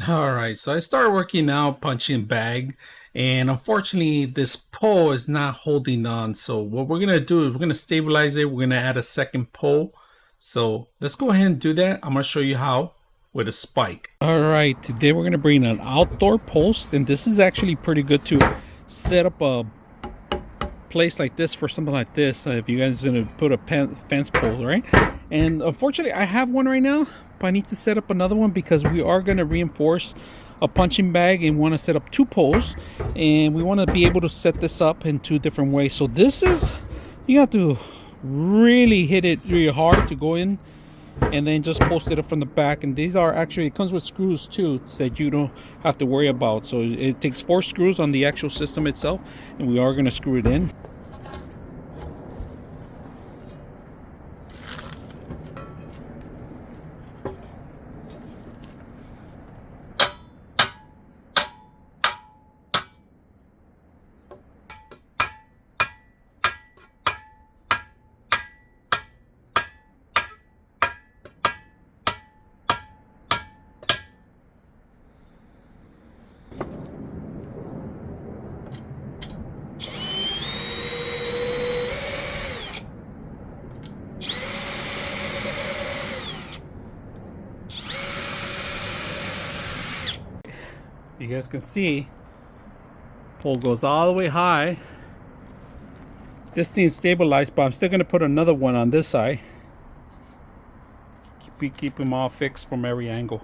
All right, so I started working out punching bag, and unfortunately, this pole is not holding on. So what we're gonna do is we're gonna stabilize it. We're gonna add a second pole. So let's go ahead and do that. I'm gonna show you how with a spike. All right, today we're gonna bring an outdoor post, and this is actually pretty good to set up a place like this for something like this. If you guys are gonna put a fence pole, right? And unfortunately, I have one right now, but I need to set up another one because we are gonna reinforce a punching bag and want to set up two poles, and we want to be able to set this up in two different ways. So this is, you have to really hit it really hard to go in and then just post it up from the back. And these are actually, it comes with screws too that you don't have to worry about. So it takes 4 screws on the actual system itself, and we are going to screw it in. You guys can see pole goes all the way high. This thing's stabilized, but I'm still going to put another one on this side. Keep them all fixed from every angle.